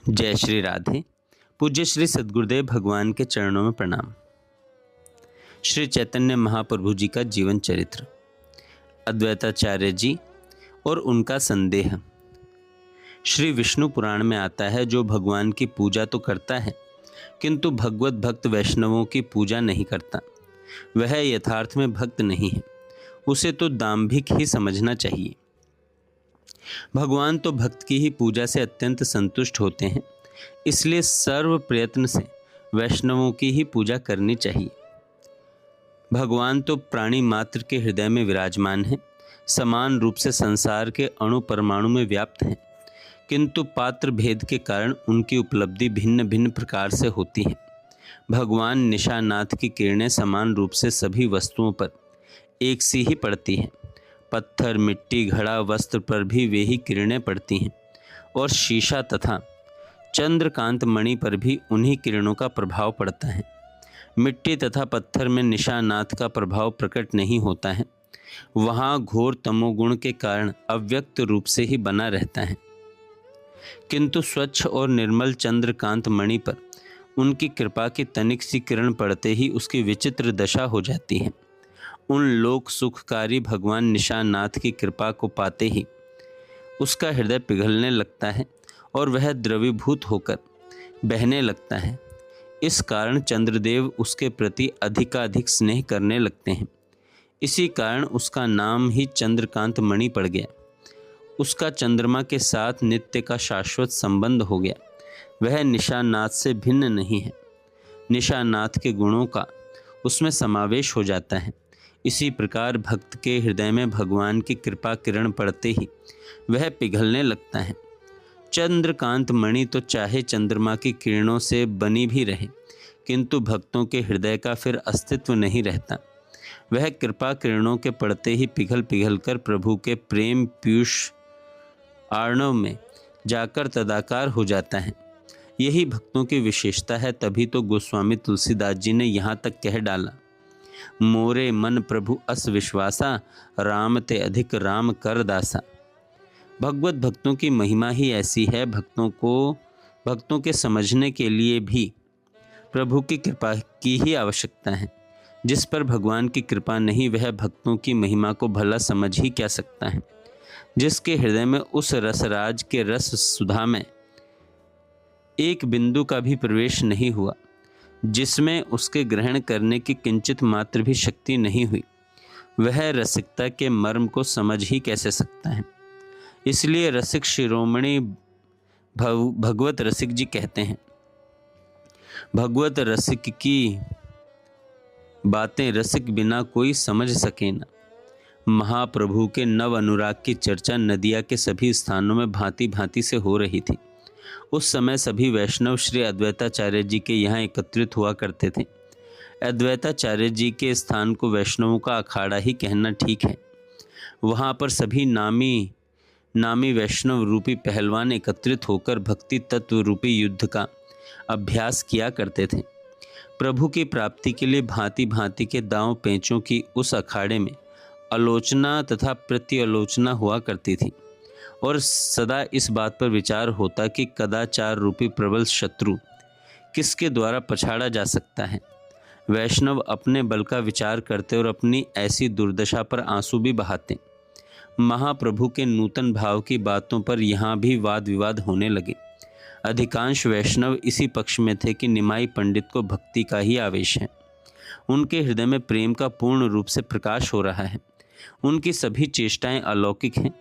जय श्री राधे। पूज्य श्री सद्गुरुदेव भगवान के चरणों में प्रणाम। श्री चैतन्य महाप्रभु जी का जीवन चरित्र, अद्वैताचार्य जी और उनका संदेह। श्री विष्णु पुराण में आता है, जो भगवान की पूजा तो करता है किंतु भगवत भक्त वैष्णवों की पूजा नहीं करता, वह यथार्थ में भक्त नहीं है, उसे तो दाम्भिक ही समझना चाहिए। भगवान तो भक्त की ही पूजा से अत्यंत संतुष्ट होते हैं, इसलिए सर्व प्रयत्न से वैष्णवों की ही पूजा करनी चाहिए। भगवान तो प्राणी मात्र के हृदय में विराजमान हैं, समान रूप से संसार के अणु परमाणु में व्याप्त हैं, किंतु पात्र भेद के कारण उनकी उपलब्धि भिन्न भिन्न प्रकार से होती है। भगवान निशानाथ की किरणें समान रूप से सभी वस्तुओं पर एक सी ही पड़ती हैं। पत्थर, मिट्टी, घड़ा, वस्त्र पर भी वे ही किरणें पड़ती हैं और शीशा तथा चंद्रकांत मणि पर भी उन्हीं किरणों का प्रभाव पड़ता है। मिट्टी तथा पत्थर में निशानाथ का प्रभाव प्रकट नहीं होता है, वहाँ घोर तमोगुण के कारण अव्यक्त रूप से ही बना रहता है, किंतु स्वच्छ और निर्मल चंद्रकांत मणि पर उनकी कृपा की तनिक सी किरण पड़ते ही उसकी विचित्र दशा हो जाती है। उन लोक सुखकारी भगवान निशानाथ की कृपा को पाते ही उसका हृदय पिघलने लगता है और वह द्रवीभूत होकर बहने लगता है। इस कारण चंद्रदेव उसके प्रति अधिकाधिक स्नेह करने लगते हैं। इसी कारण उसका नाम ही चंद्रकांत मणि पड़ गया। उसका चंद्रमा के साथ नित्य का शाश्वत संबंध हो गया। वह निशानाथ से भिन्न नहीं है, निशानाथ के गुणों का उसमें समावेश हो जाता है। इसी प्रकार भक्त के हृदय में भगवान की कृपा किरण पड़ते ही वह पिघलने लगता है। चंद्रकांत मणि तो चाहे चंद्रमा की किरणों से बनी भी रहे, किंतु भक्तों के हृदय का फिर अस्तित्व नहीं रहता। वह कृपा किरणों के पड़ते ही पिघल पिघल कर प्रभु के प्रेम पीयूष आर्णव में जाकर तदाकार हो जाता है। यही भक्तों की विशेषता है। तभी तो गोस्वामी तुलसीदास जी ने यहाँ तक कह डाला, मोरे मन प्रभु अस विश्वासा, राम ते अधिक राम कर दासा। भगवत भक्तों की महिमा ही ऐसी है। भक्तों के समझने के लिए भी प्रभु की कृपा की ही आवश्यकता है। जिस पर भगवान की कृपा नहीं, वह भक्तों की महिमा को भला समझ ही क्या सकता है। जिसके हृदय में उस रसराज के रस सुधा में एक बिंदु का भी प्रवेश नहीं हुआ, जिसमें उसके ग्रहण करने की किंचित मात्र भी शक्ति नहीं हुई, वह रसिकता के मर्म को समझ ही कैसे सकता है। इसलिए रसिक शिरोमणि भगवत रसिक जी कहते हैं, भगवत रसिक की बातें रसिक बिना कोई समझ सके ना। महाप्रभु के नव अनुराग की चर्चा नदिया के सभी स्थानों में भांति भांति से हो रही थी। उस समय सभी वैष्णव श्री अद्वैताचार्य जी के यहाँ एकत्रित हुआ करते थे। अद्वैताचार्य जी के स्थान को वैष्णवों का अखाड़ा ही कहना ठीक है। वहाँ पर सभी नामी वैष्णव रूपी पहलवान एकत्रित होकर भक्ति तत्व रूपी युद्ध का अभ्यास किया करते थे। प्रभु की प्राप्ति के लिए भांति भांति के दांव पेंचों की उस अखाड़े में आलोचना तथा प्रत्यालोचना हुआ करती थी और सदा इस बात पर विचार होता कि कदाचार रूपी प्रबल शत्रु किसके द्वारा पछाड़ा जा सकता है। वैष्णव अपने बल का विचार करते और अपनी ऐसी दुर्दशा पर आंसू भी बहाते। महाप्रभु के नूतन भाव की बातों पर यहाँ भी वाद विवाद होने लगे। अधिकांश वैष्णव इसी पक्ष में थे कि निमाई पंडित को भक्ति का ही आवेश है, उनके हृदय में प्रेम का पूर्ण रूप से प्रकाश हो रहा है, उनकी सभी चेष्टाएं अलौकिक हैं।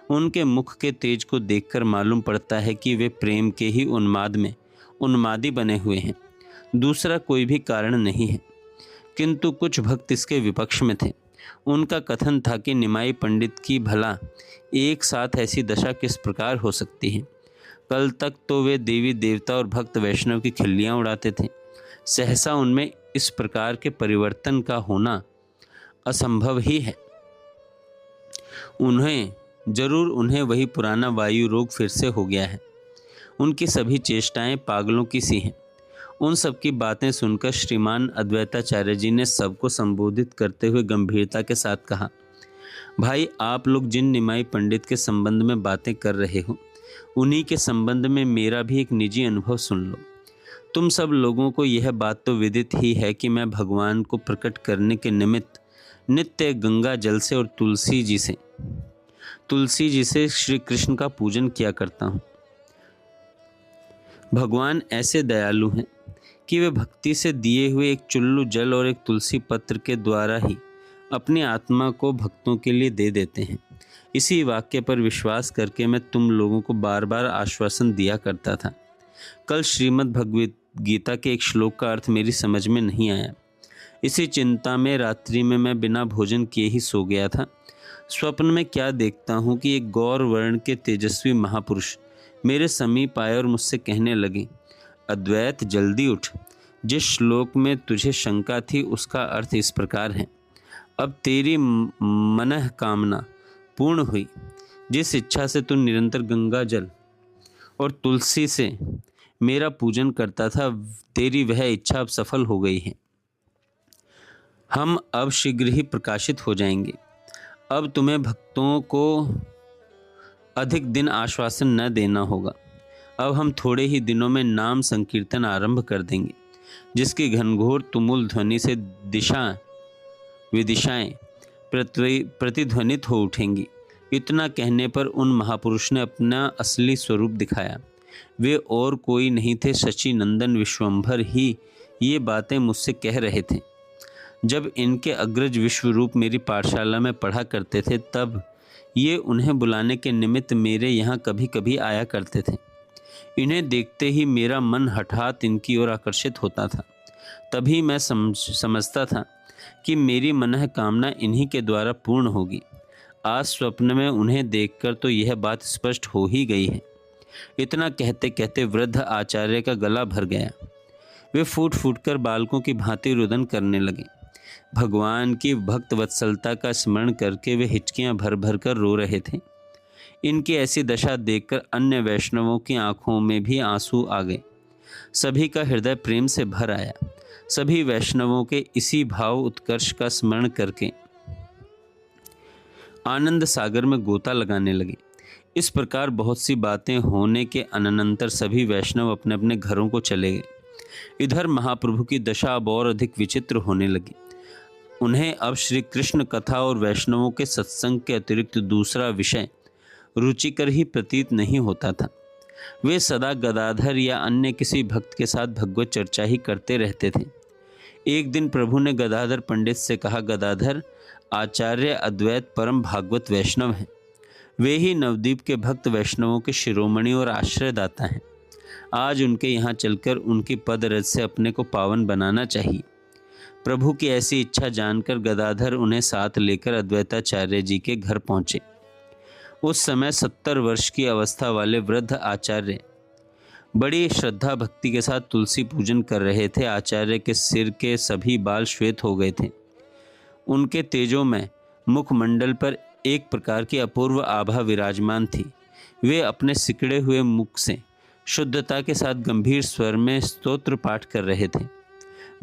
उनके मुख के तेज को देखकर मालूम पड़ता है कि वे प्रेम के ही उन्माद में उन्मादी बने हुए हैं, दूसरा कोई भी कारण नहीं है। किंतु कुछ भक्त इसके विपक्ष में थे। उनका कथन था कि निमाई पंडित की भला एक साथ ऐसी दशा किस प्रकार हो सकती है। कल तक तो वे देवी देवता और भक्त वैष्णव की खिल्लियाँ उड़ाते थे, सहसा उनमें इस प्रकार के परिवर्तन का होना असंभव ही है। उन्हें वही पुराना वायु रोग फिर से हो गया है। उनकी सभी चेष्टाएं पागलों की सी हैं। उन सब की बातें सुनकर श्रीमान अद्वैताचार्य जी ने सबको संबोधित करते हुए गंभीरता के साथ कहा, भाई, आप लोग जिन निमाई पंडित के संबंध में बातें कर रहे हो, उन्हीं के संबंध में मेरा भी एक निजी अनुभव सुन लो। तुम सब लोगों को यह बात तो विदित ही है कि मैं भगवान को प्रकट करने के निमित्त नित्य गंगा जल से और तुलसी जी से श्री कृष्ण का पूजन किया करता हूँ। भगवान ऐसे दयालु हैं कि वे भक्ति से दिए हुए एक चुल्लू जल और एक तुलसी पत्र के द्वारा ही अपनी आत्मा को भक्तों के लिए दे देते हैं। इसी वाक्य पर विश्वास करके मैं तुम लोगों को बार बार आश्वासन दिया करता था। कल श्रीमद् भगवद गीता के एक श्लोक का अर्थ मेरी समझ में नहीं आया। इसी चिंता में रात्रि में मैं बिना भोजन किए ही सो गया था। स्वप्न में क्या देखता हूँ कि एक गौर वर्ण के तेजस्वी महापुरुष मेरे समीप आए और मुझसे कहने लगे, अद्वैत जल्दी उठ, जिस श्लोक में तुझे शंका थी उसका अर्थ इस प्रकार है। अब तेरी मनः कामना पूर्ण हुई। जिस इच्छा से तू निरंतर गंगा जल और तुलसी से मेरा पूजन करता था, तेरी वह इच्छा अब सफल हो गई है। हम अब शीघ्र ही प्रकाशित हो जाएंगे। अब तुम्हें भक्तों को अधिक दिन आश्वासन न देना होगा। अब हम थोड़े ही दिनों में नाम संकीर्तन आरंभ कर देंगे, जिसकी घनघोर तुमुल ध्वनि से विदिशाएं प्रतिध्वनित हो उठेंगी। इतना कहने पर उन महापुरुष ने अपना असली स्वरूप दिखाया। वे और कोई नहीं थे, शचि नंदन विश्वंभर ही ये बातें मुझसे कह रहे थे। जब इनके अग्रज विश्वरूप मेरी पाठशाला में पढ़ा करते थे, तब ये उन्हें बुलाने के निमित्त मेरे यहाँ कभी कभी आया करते थे। इन्हें देखते ही मेरा मन हठात इनकी ओर आकर्षित होता था। तभी मैं समझता था कि मेरी मनः कामना इन्हीं के द्वारा पूर्ण होगी। आज स्वप्न में उन्हें देखकर तो यह बात स्पष्ट हो ही गई है। इतना कहते कहते वृद्ध आचार्य का गला भर गया। वे फूट फूट कर बालकों की भांति रुदन करने लगे। भगवान की भक्त वत्सलता का स्मरण करके वे हिचकियां भर भर कर रो रहे थे। इनकी ऐसी दशा देखकर अन्य वैष्णवों की आंखों में भी आंसू आ गए। सभी का हृदय प्रेम से भर आया। सभी वैष्णवों के इसी भाव उत्कर्ष का स्मरण करके आनंद सागर में गोता लगाने लगे। इस प्रकार बहुत सी बातें होने के अनंतर सभी वैष्णव अपने अपने घरों को चले गए। इधर महाप्रभु की दशा अब और अधिक विचित्र होने लगी। उन्हें अब श्री कृष्ण कथा और वैष्णवों के सत्संग के अतिरिक्त दूसरा विषय रुचिकर ही प्रतीत नहीं होता था। वे सदा गदाधर या अन्य किसी भक्त के साथ भगवत चर्चा ही करते रहते थे। एक दिन प्रभु ने गदाधर पंडित से कहा, गदाधर, आचार्य अद्वैत परम भागवत वैष्णव हैं। वे ही नवद्वीप के भक्त वैष्णवों के शिरोमणि और आश्रयदाता हैं। आज उनके यहाँ चलकर उनकी पदरज से अपने को पावन बनाना चाहिए। प्रभु की ऐसी इच्छा जानकर गदाधर उन्हें साथ लेकर अद्वैताचार्य जी के घर पहुँचे। उस समय 70 वर्ष की अवस्था वाले वृद्ध आचार्य बड़ी श्रद्धा भक्ति के साथ तुलसी पूजन कर रहे थे। आचार्य के सिर के सभी बाल श्वेत हो गए थे। उनके तेजों में मुखमंडल पर एक प्रकार की अपूर्व आभा विराजमान थी। वे अपने सिकड़े हुए मुख से शुद्धता के साथ गंभीर स्वर में स्तोत्र पाठ कर रहे थे।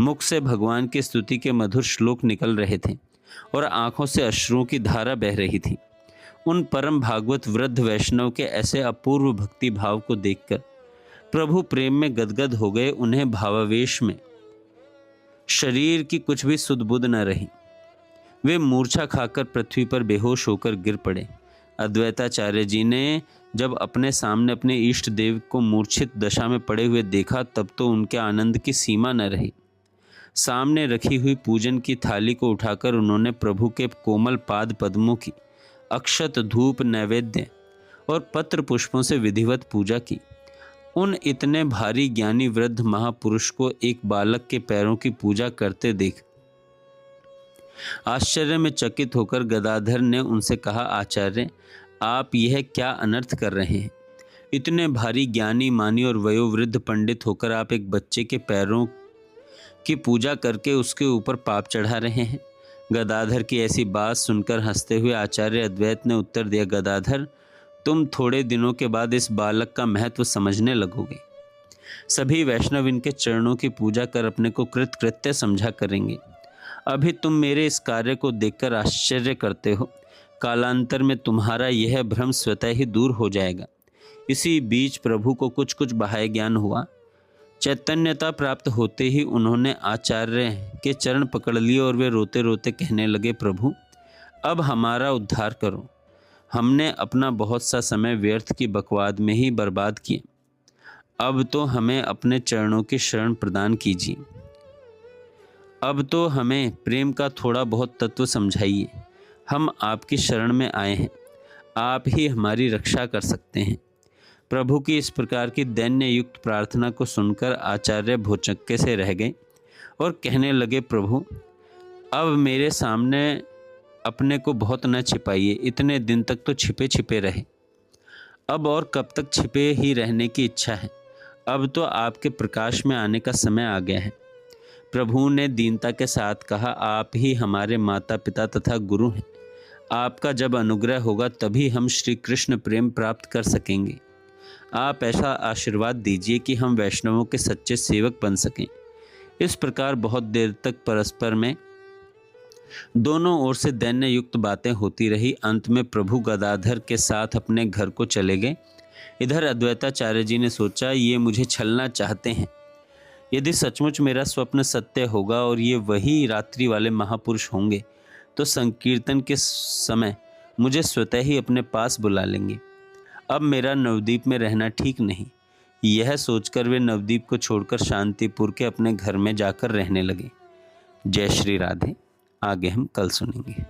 मुख से भगवान की स्तुति के मधुर श्लोक निकल रहे थे और आंखों से अश्रुओं की धारा बह रही थी। उन परम भागवत वृद्ध वैष्णव के ऐसे अपूर्व भक्ति भाव को देखकर प्रभु प्रेम में गदगद हो गए। उन्हें भावावेश में शरीर की कुछ भी सुध बुध न रही। वे मूर्छा खाकर पृथ्वी पर बेहोश होकर गिर पड़े। अद्वैताचार्य जी ने जब अपने सामने अपने इष्ट देव को मूर्छित दशा में पड़े हुए देखा, तब तो उनके आनंद की सीमा न रही। सामने रखी हुई पूजन की थाली को उठाकर उन्होंने प्रभु के कोमल पाद पद्मों की अक्षत, धूप, नैवेद्य और पत्र पुष्पों से विधिवत पूजा की। उन इतने भारी ज्ञानी वृद्ध महापुरुष को एक बालक के पैरों की पूजा करते देख आश्चर्य में चकित होकर गदाधर ने उनसे कहा, आचार्य, आप यह क्या अनर्थ कर रहे हैं? इतने भारी ज्ञानी, मानी और वयोवृद्ध पंडित होकर आप एक बच्चे के पैरों की पूजा करके उसके ऊपर पाप चढ़ा रहे हैं। गदाधर की ऐसी बात सुनकर हंसते हुए आचार्य अद्वैत ने उत्तर दिया, गदाधर, तुम थोड़े दिनों के बाद इस बालक का महत्व समझने लगोगे। सभी वैष्णव इनके चरणों की पूजा कर अपने को कृतकृत्य समझा करेंगे। अभी तुम मेरे इस कार्य को देखकर आश्चर्य करते हो। कालांतर में तुम्हारा यह भ्रम स्वतः ही दूर हो जाएगा। इसी बीच प्रभु को कुछ कुछ बाह्य ज्ञान हुआ। चैतन्यता प्राप्त होते ही उन्होंने आचार्य के चरण पकड़ लिए और वे रोते रोते कहने लगे, प्रभु अब हमारा उद्धार करो। हमने अपना बहुत सा समय व्यर्थ की बकवाद में ही बर्बाद किया। अब तो हमें अपने चरणों की शरण प्रदान कीजिए। अब तो हमें प्रेम का थोड़ा बहुत तत्व समझाइए। हम आपकी शरण में आए हैं, आप ही हमारी रक्षा कर सकते हैं। प्रभु की इस प्रकार की दैन्य युक्त प्रार्थना को सुनकर आचार्य भौचक्के से रह गए और कहने लगे, प्रभु अब मेरे सामने अपने को बहुत न छिपाइए। इतने दिन तक तो छिपे छिपे रहे, अब और कब तक छिपे ही रहने की इच्छा है। अब तो आपके प्रकाश में आने का समय आ गया है। प्रभु ने दीनता के साथ कहा, आप ही हमारे माता पिता तथा गुरु हैं। आपका जब अनुग्रह होगा तभी हम श्री कृष्ण प्रेम प्राप्त कर सकेंगे। आप ऐसा आशीर्वाद दीजिए कि हम वैष्णवों के सच्चे सेवक बन सकें। इस प्रकार बहुत देर तक परस्पर में दोनों ओर से दैन्य युक्त बातें होती रही। अंत में प्रभु गदाधर के साथ अपने घर को चले गए। इधर अद्वैताचार्य जी ने सोचा, ये मुझे छलना चाहते हैं। यदि सचमुच मेरा स्वप्न सत्य होगा और ये वही रात्रि वाले महापुरुष होंगे तो संकीर्तन के समय मुझे स्वतः ही अपने पास बुला लेंगे। अब मेरा नवद्वीप में रहना ठीक नहीं। यह सोचकर वे नवद्वीप को छोड़कर शांतिपुर के अपने घर में जाकर रहने लगे। जय श्री राधे। आगे हम कल सुनेंगे।